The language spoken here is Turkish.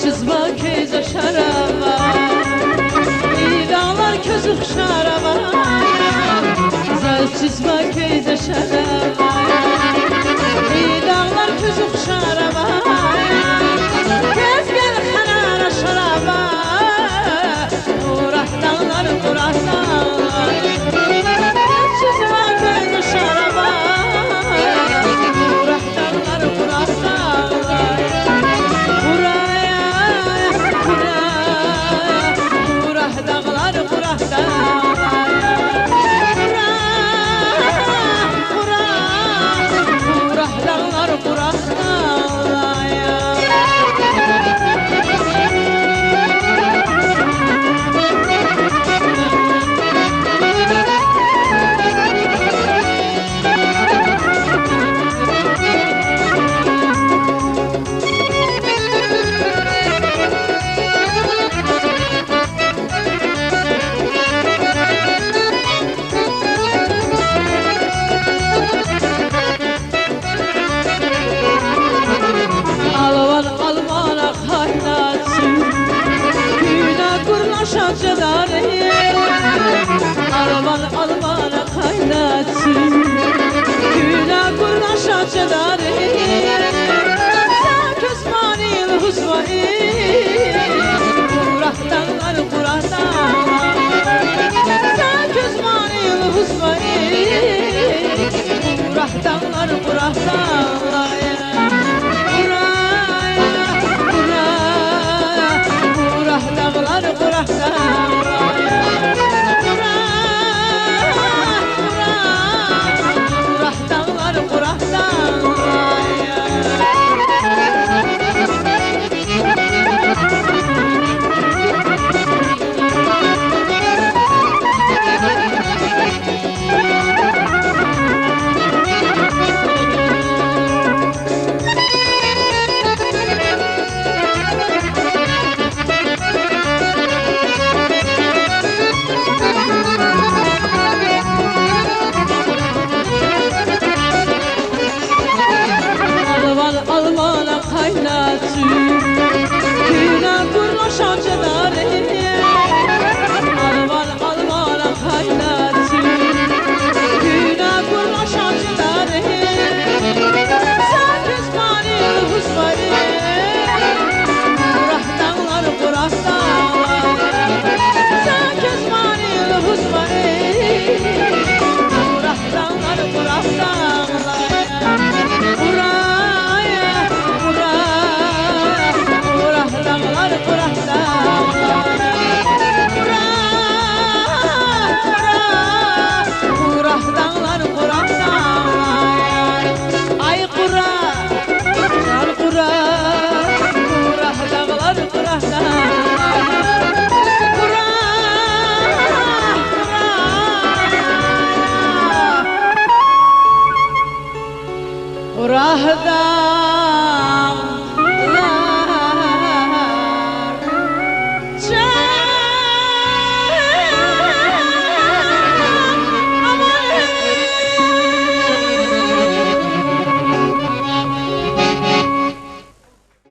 çizma keyze şaraba, dağlar közü şaraba. Zaz çizma keyze şaraba, dağlar közü şaraba. Gez gel hanara şaraba, uğrak dağlar uğrak dağlar. Zaz çizma keyze şaraba, uğrak dağlar uğrak dağlar. Alman almana kaynatsın, güne kurnaşa çedari. Sen közmanil huzmayil, kurak dağlar kurak dağlar. Sen közmanil huzmayil, kurak dağlar kurak dağlar. Kurak dağlar kurak dağlar. Almana kaynatsın, güne kurnaşa çedari. Almana kaynatsın, güne kurnaşa çedari. Sen közmanil huzmayil,